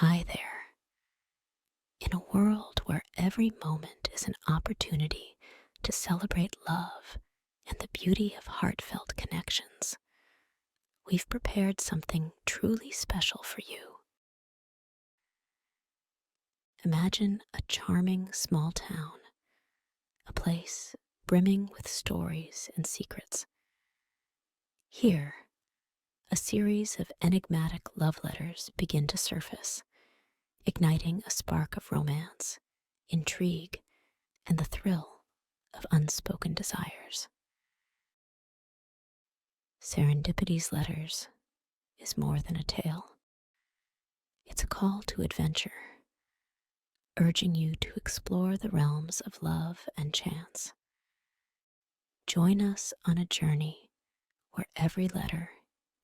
Hi there. In a world where every moment is an opportunity to celebrate love and the beauty of heartfelt connections, we've prepared something truly special for you. Imagine a charming small town, a place brimming with stories and secrets. Here, a series of enigmatic love letters begin to surface, igniting a spark of romance, intrigue, and the thrill of unspoken desires. Serendipity's letters is more than a tale. It's a call to adventure, urging you to explore the realms of love and chance. Join us on a journey where every letter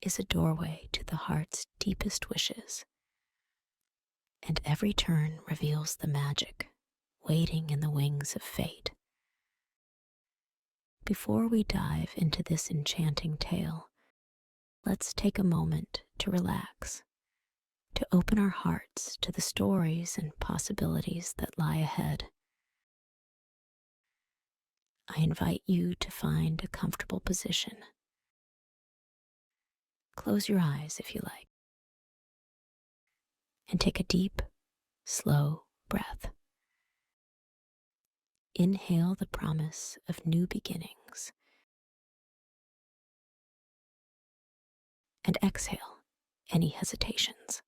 is a doorway to the heart's deepest wishes, and every turn reveals the magic waiting in the wings of fate. Before we dive into this enchanting tale, let's take a moment to relax, to open our hearts to the stories and possibilities that lie ahead. I invite you to find a comfortable position. Close your eyes if you like, and take a deep, slow breath. Inhale the promise of new beginnings, and exhale any hesitations.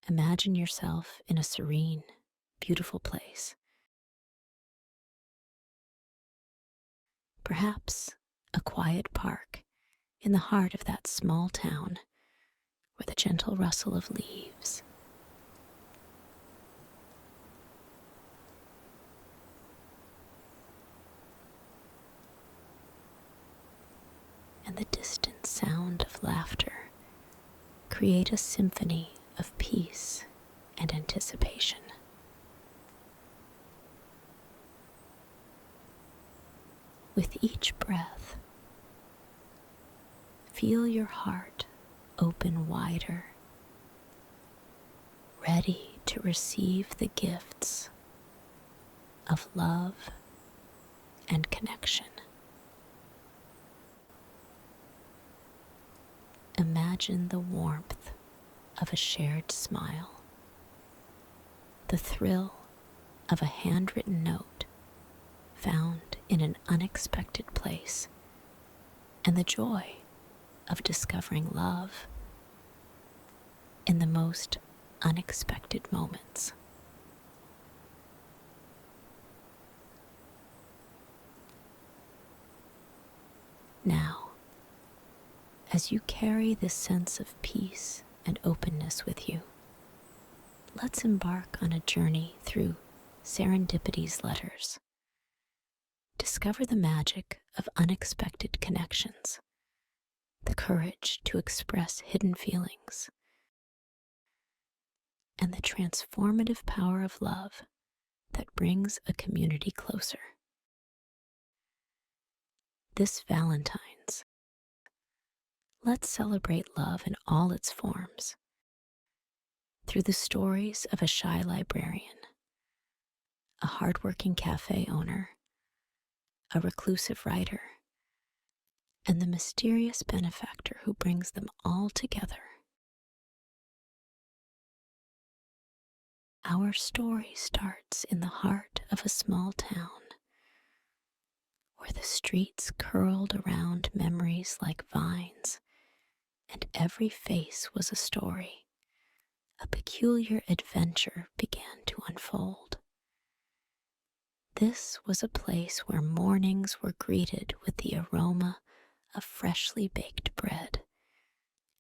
Imagine yourself in a serene, beautiful place. Perhaps a quiet park in the heart of that small town where the gentle rustle of leaves and the distant sound of laughter create a symphony of peace and anticipation. With each breath, feel your heart open wider, ready to receive the gifts of love and connection. Imagine the warmth of a shared smile, the thrill of a handwritten note found in an unexpected place, and the joy of discovering love in the most unexpected moments. Now, as you carry this sense of peace and openness with you, let's embark on a journey through Serendipity's letters. Discover the magic of unexpected connections, the courage to express hidden feelings, and the transformative power of love that brings a community closer. This Valentine's, let's celebrate love in all its forms through the stories of a shy librarian, a hardworking cafe owner, a reclusive writer, and the mysterious benefactor who brings them all together. Our story starts in the heart of a small town, where the streets curled around memories like vines, and every face was a story. A peculiar adventure began to unfold. This was a place where mornings were greeted with the aroma of freshly baked bread,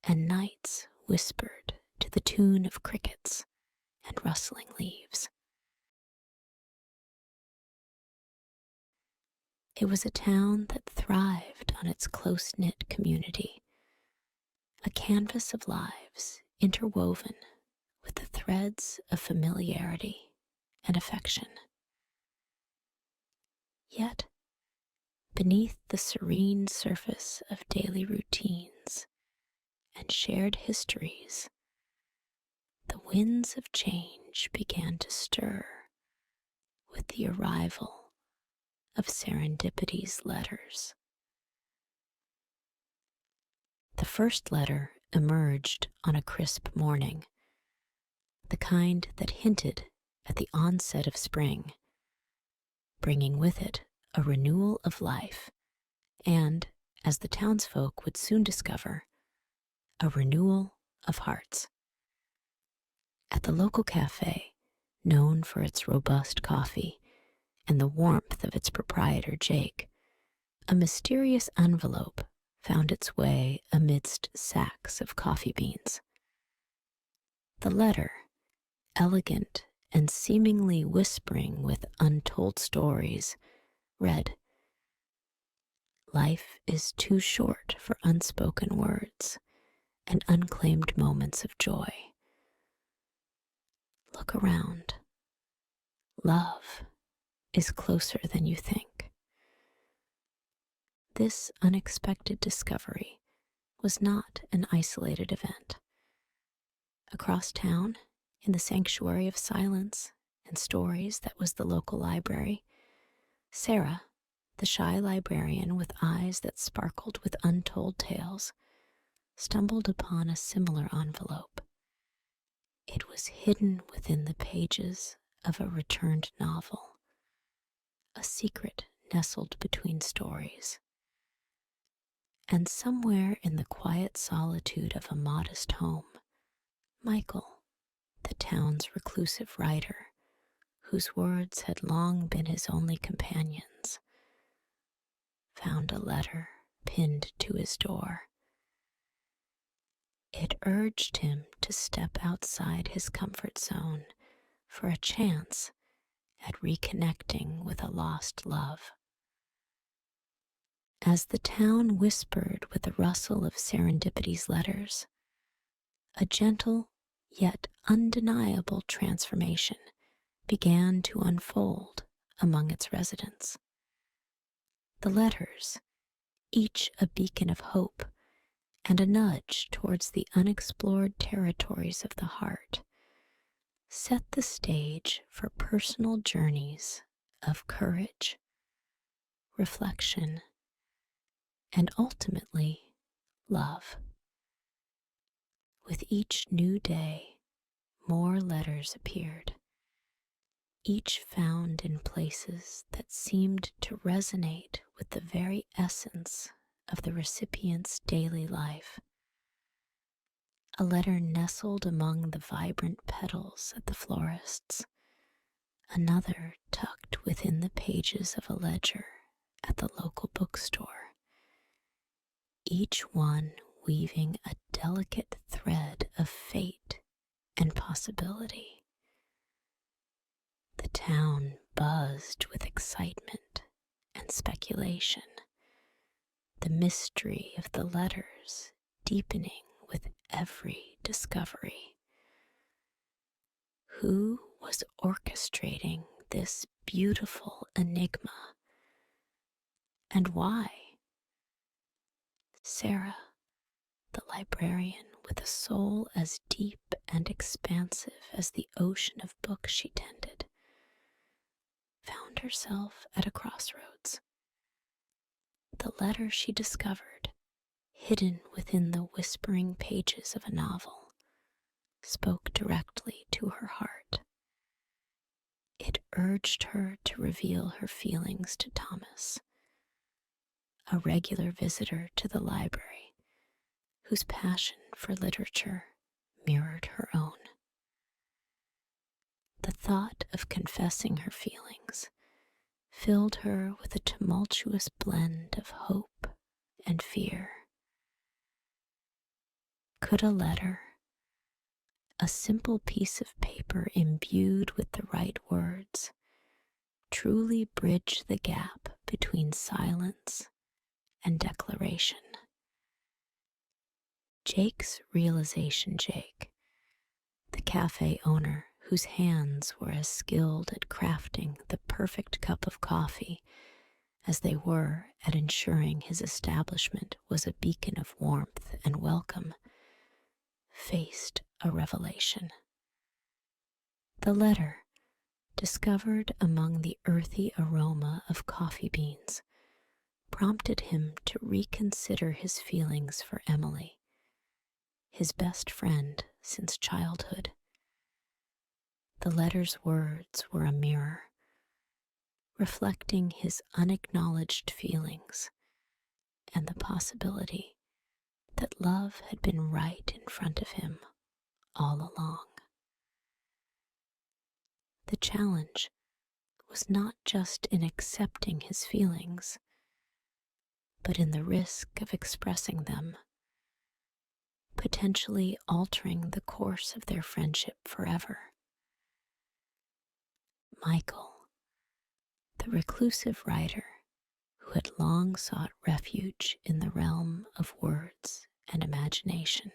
and nights whispered to the tune of crickets and rustling leaves. It was a town that thrived on its close-knit community, a canvas of lives interwoven with the threads of familiarity and affection. Yet, beneath the serene surface of daily routines and shared histories, the winds of change began to stir with the arrival of Serendipity's letters. The first letter emerged on a crisp morning, the kind that hinted at the onset of spring, bringing with it a renewal of life and, as the townsfolk would soon discover, a renewal of hearts. At the local cafe, known for its robust coffee and the warmth of its proprietor Jake, a mysterious envelope found its way amidst sacks of coffee beans. The letter, elegant and seemingly whispering with untold stories, read, "Life is too short for unspoken words and unclaimed moments of joy. Look around. Love is closer than you think." This unexpected discovery was not an isolated event. Across town, in the sanctuary of silence and stories that was the local library, Sarah, the shy librarian with eyes that sparkled with untold tales, stumbled upon a similar envelope. It was hidden within the pages of a returned novel, a secret nestled between stories. And somewhere in the quiet solitude of a modest home, Michael, the town's reclusive writer, whose words had long been his only companions, found a letter pinned to his door. It urged him to step outside his comfort zone for a chance at reconnecting with a lost love. As the town whispered with the rustle of Serendipity's letters, a gentle yet undeniable transformation began to unfold among its residents. The letters, each a beacon of hope and a nudge towards the unexplored territories of the heart, set the stage for personal journeys of courage, reflection, and ultimately love. With each new day, more letters appeared, each found in places that seemed to resonate with the very essence of the recipient's daily life. A letter nestled among the vibrant petals at the florist's, another tucked within the pages of a ledger at the local bookstore, each one weaving a delicate thread of fate and possibility. The town buzzed with excitement and speculation, the mystery of the letters deepening with every discovery. Who was orchestrating this beautiful enigma, and why? Sarah, the librarian with a soul as deep and expansive as the ocean of books she tended, found herself at a crossroads. The letter she discovered, hidden within the whispering pages of a novel, spoke directly to her heart. It urged her to reveal her feelings to Thomas, a regular visitor to the library, whose passion for literature mirrored her own. The thought of confessing her feelings filled her with a tumultuous blend of hope and fear. Could a letter, a simple piece of paper imbued with the right words, truly bridge the gap between silence and declaration? Jake's realization, Jake, the cafe owner whose hands were as skilled at crafting the perfect cup of coffee as they were at ensuring his establishment was a beacon of warmth and welcome, faced a revelation. The letter, discovered among the earthy aroma of coffee beans, prompted him to reconsider his feelings for Emily, his best friend since childhood. The letter's words were a mirror, reflecting his unacknowledged feelings and the possibility that love had been right in front of him all along. The challenge was not just in accepting his feelings, but in the risk of expressing them, potentially altering the course of their friendship forever. Michael, the reclusive writer who had long sought refuge in the realm of words and imagination,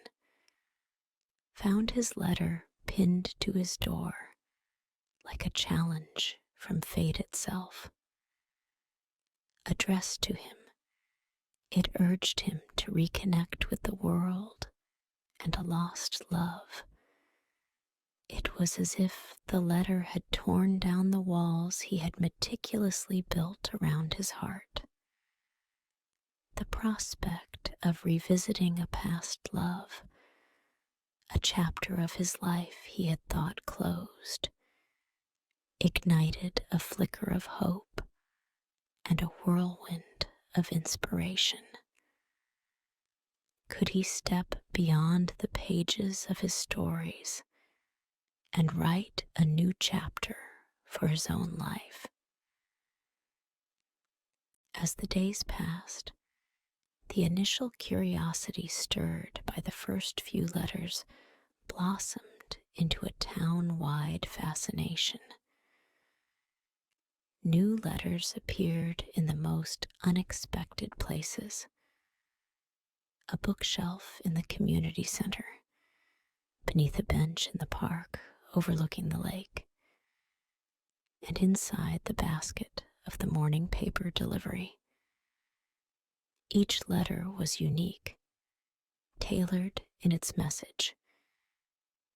found his letter pinned to his door like a challenge from fate itself. Addressed to him, it urged him to reconnect with the world and a lost love. It was as if the letter had torn down the walls he had meticulously built around his heart. The prospect of revisiting a past love, a chapter of his life he had thought closed, ignited a flicker of hope and a whirlwind of inspiration. Could he step beyond the pages of his stories and write a new chapter for his own life? As the days passed, the initial curiosity stirred by the first few letters blossomed into a town-wide fascination. New letters appeared in the most unexpected places. A bookshelf in the community center, beneath a bench in the park overlooking the lake, and inside the basket of the morning paper delivery. Each letter was unique, tailored in its message,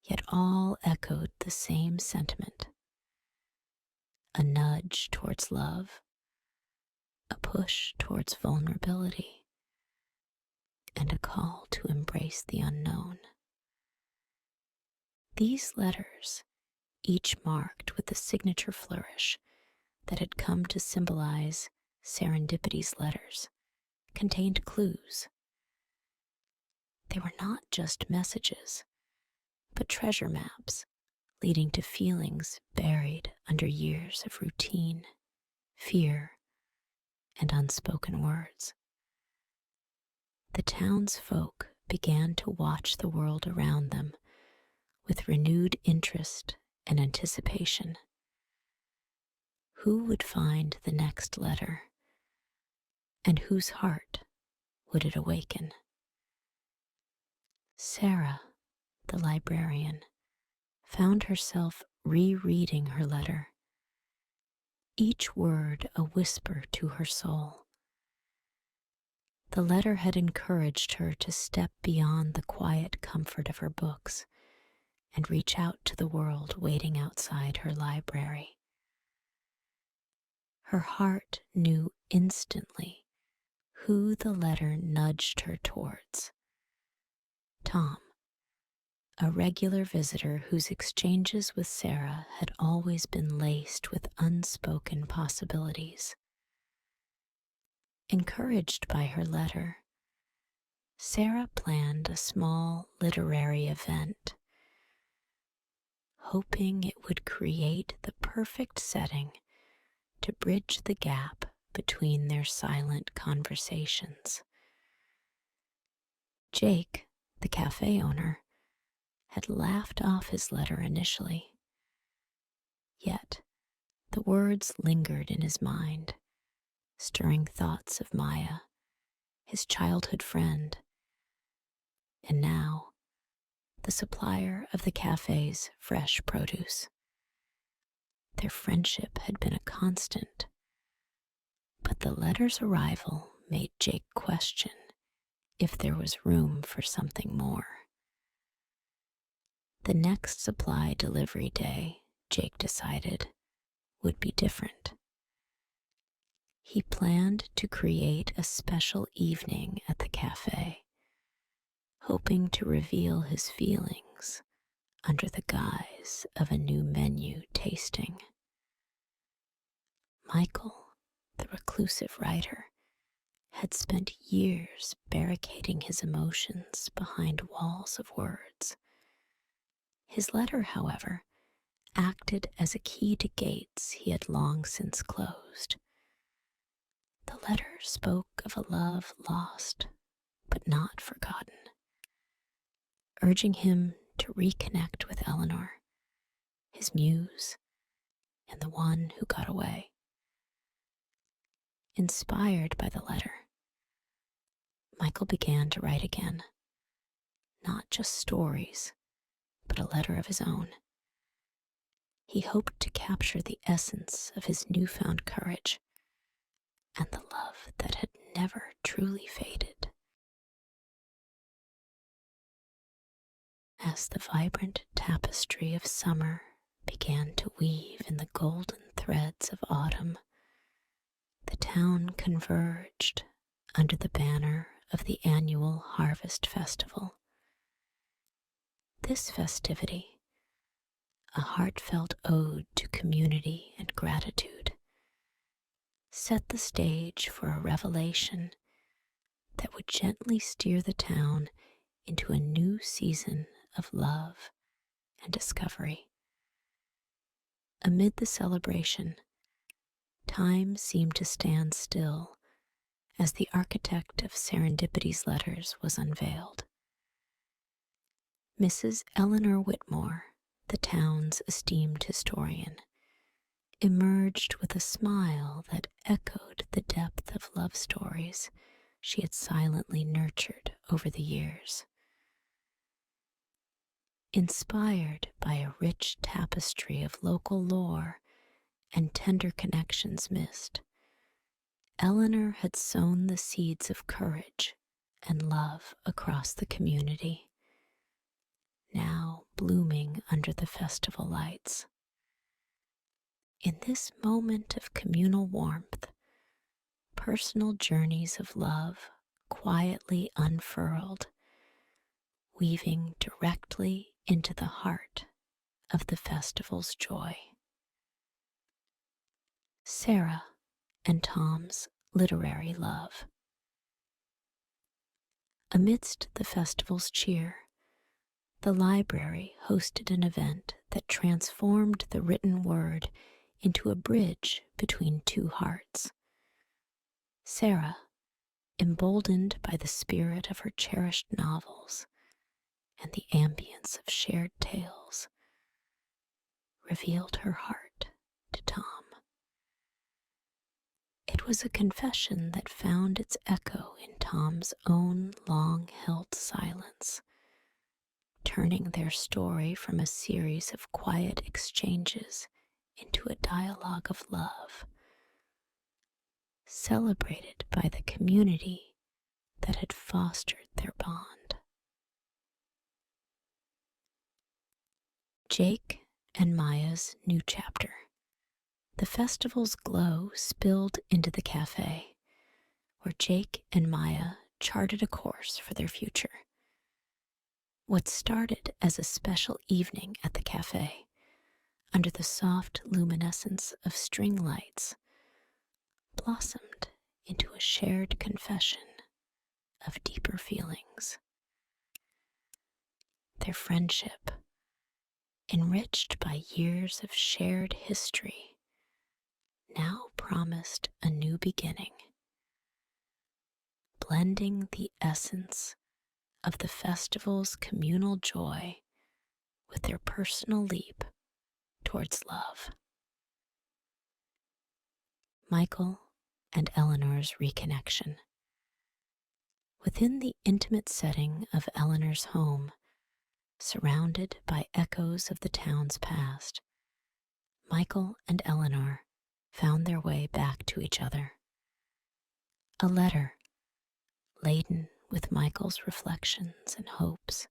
yet all echoed the same sentiment: a nudge towards love, a push towards vulnerability, and a call to embrace the unknown. These letters, each marked with the signature flourish that had come to symbolize Serendipity's letters, contained clues. They were not just messages, but treasure maps leading to feelings buried under years of routine, fear, and unspoken words. The townsfolk began to watch the world around them with renewed interest and anticipation. Who would find the next letter, and whose heart would it awaken? Sarah, the librarian, found herself rereading her letter, each word a whisper to her soul. The letter had encouraged her to step beyond the quiet comfort of her books and reach out to the world waiting outside her library. Her heart knew instantly who the letter nudged her towards: Tom, a regular visitor whose exchanges with Sarah had always been laced with unspoken possibilities. Encouraged by her letter, Sarah planned a small literary event, hoping it would create the perfect setting to bridge the gap between their silent conversations. Jake, the cafe owner, had laughed off his letter initially. Yet the words lingered in his mind, stirring thoughts of Maya, his childhood friend, and now the supplier of the cafe's fresh produce. Their friendship had been a constant, but the letter's arrival made Jake question if there was room for something more. The next supply delivery day, Jake decided, would be different. He planned to create a special evening at the cafe, hoping to reveal his feelings under the guise of a new menu tasting. Michael, the reclusive writer, had spent years barricading his emotions behind walls of words. His letter, however, acted as a key to gates he had long since closed. The letter spoke of a love lost, but not forgotten, urging him to reconnect with Eleanor, his muse, and the one who got away. Inspired by the letter, Michael began to write again, not just stories, but a letter of his own. He hoped to capture the essence of his newfound courage and the love that had never truly faded. As the vibrant tapestry of summer began to weave in the golden threads of autumn, the town converged under the banner of the annual Harvest Festival. This festivity, a heartfelt ode to community and gratitude, set the stage for a revelation that would gently steer the town into a new season of love and discovery. Amid the celebration, time seemed to stand still as the architect of Serendipity's letters was unveiled. Mrs. Eleanor Whitmore, the town's esteemed historian, emerged with a smile that echoed the depth of love stories she had silently nurtured over the years. Inspired by a rich tapestry of local lore and tender connections missed, Eleanor had sown the seeds of courage and love across the community, now blooming under the festival lights. In this moment of communal warmth, personal journeys of love quietly unfurled, weaving directly into the heart of the festival's joy. Sarah and Tom's literary love. Amidst the festival's cheer, the library hosted an event that transformed the written word into a bridge between two hearts. Sarah, emboldened by the spirit of her cherished novels and the ambience of shared tales, revealed her heart to Tom. It was a confession that found its echo in Tom's own long-held silence, turning their story from a series of quiet exchanges into a dialogue of love, celebrated by the community that had fostered their bond. Jake and Maya's new chapter. The festival's glow spilled into the cafe, where Jake and Maya charted a course for their future. What started as a special evening at the cafe, under the soft luminescence of string lights, blossomed into a shared confession of deeper feelings. Their friendship, enriched by years of shared history, now promised a new beginning, blending the essence of the festival's communal joy with their personal leap towards love. Michael and Eleanor's reconnection. Within the intimate setting of Eleanor's home, surrounded by echoes of the town's past, Michael and Eleanor found their way back to each other. A letter, laden with Michael's reflections and hopes,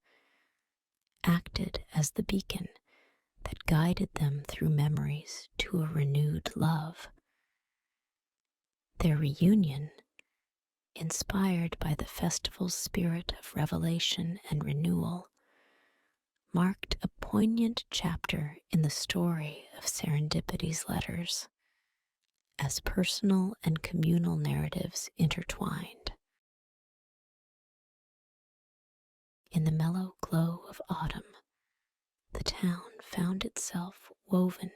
acted as the beacon that guided them through memories to a renewed love. Their reunion, inspired by the festival's spirit of revelation and renewal, marked a poignant chapter in the story of Serendipity's letters, as personal and communal narratives intertwined. In the mellow glow of autumn, the town found itself woven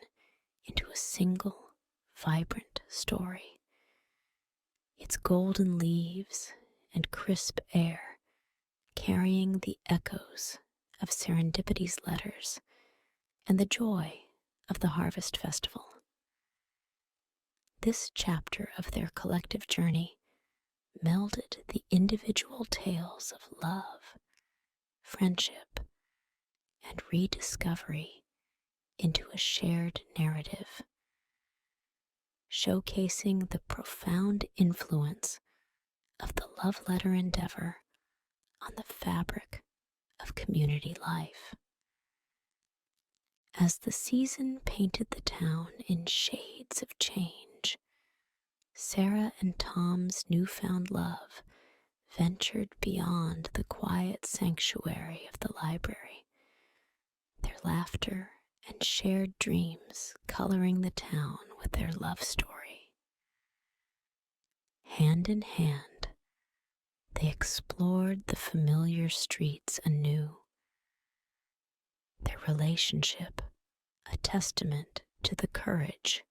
into a single, vibrant story. Its golden leaves and crisp air carrying the echoes of Serendipity's letters and the joy of the Harvest Festival. This chapter of their collective journey melded the individual tales of love, friendship, and rediscovery into a shared narrative, showcasing the profound influence of the love letter endeavor on the fabric of community life. As the season painted the town in shades of change, Sarah and Tom's newfound love ventured beyond the quiet sanctuary of the library, their laughter and shared dreams coloring the town with their love story. Hand in hand, they explored the familiar streets anew, their relationship a testament to the courage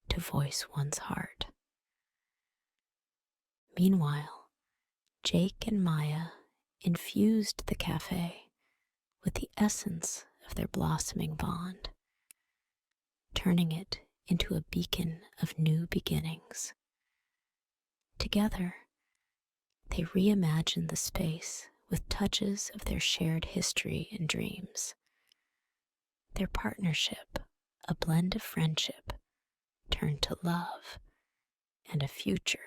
to voice one's heart. Meanwhile, Jake and Maya infused the cafe with the essence of their blossoming bond, turning it into a beacon of new beginnings. Together, they reimagined the space with touches of their shared history and dreams. Their partnership, a blend of friendship, turned to love and a future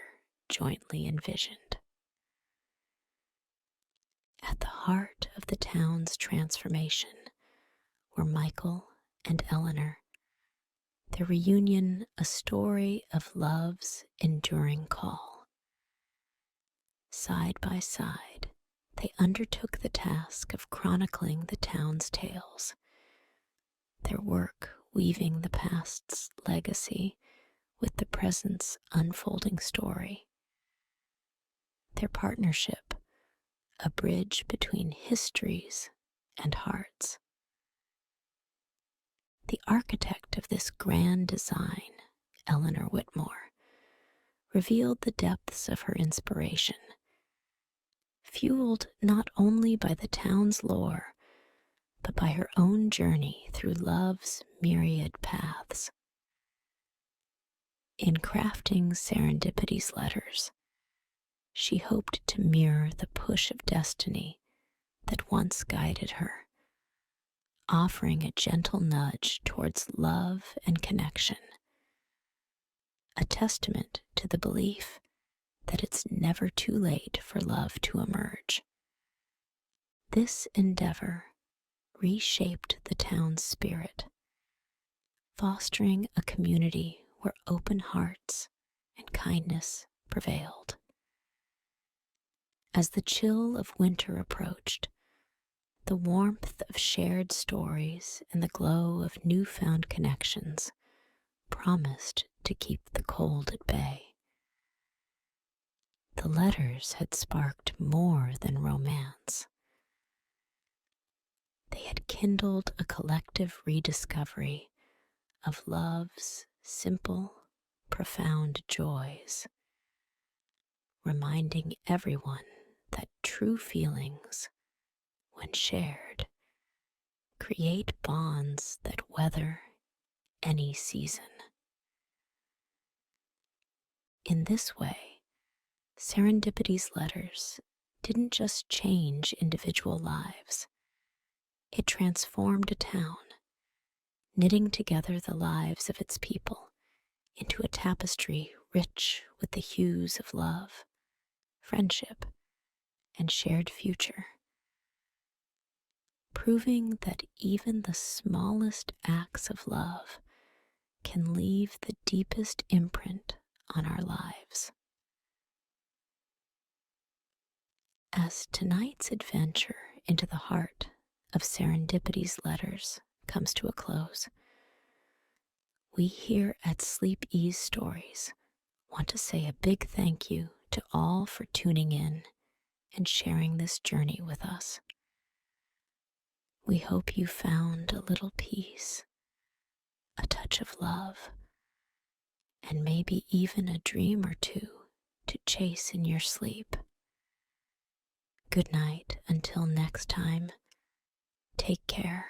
jointly envisioned. At the heart of the town's transformation were Michael and Eleanor, their reunion a story of love's enduring call. Side by side, they undertook the task of chronicling the town's tales, their work weaving the past's legacy with the present's unfolding story. Their partnership, a bridge between histories and hearts. The architect of this grand design, Eleanor Whitmore, revealed the depths of her inspiration, fueled not only by the town's lore, but by her own journey through love's myriad paths. In crafting Serendipity's letters, she hoped to mirror the push of destiny that once guided her, offering a gentle nudge towards love and connection, a testament to the belief that it's never too late for love to emerge. This endeavor reshaped the town's spirit, fostering a community where open hearts and kindness prevailed. As the chill of winter approached, the warmth of shared stories and the glow of newfound connections promised to keep the cold at bay. The letters had sparked more than romance. They had kindled a collective rediscovery of love's simple, profound joys, reminding everyone that true feelings, when shared, create bonds that weather any season. In this way, Serendipity's letters didn't just change individual lives. It transformed a town, knitting together the lives of its people into a tapestry rich with the hues of love, friendship, and shared future. proving that even the smallest acts of love can leave the deepest imprint on our lives. As tonight's adventure into the heart of Serendipity's letters comes to a close, we here at Sleep Ease Stories want to say a big thank you to all for tuning in and sharing this journey with us. We hope you found a little peace, a touch of love, and maybe even a dream or two to chase in your sleep. Good night until next time. Take care.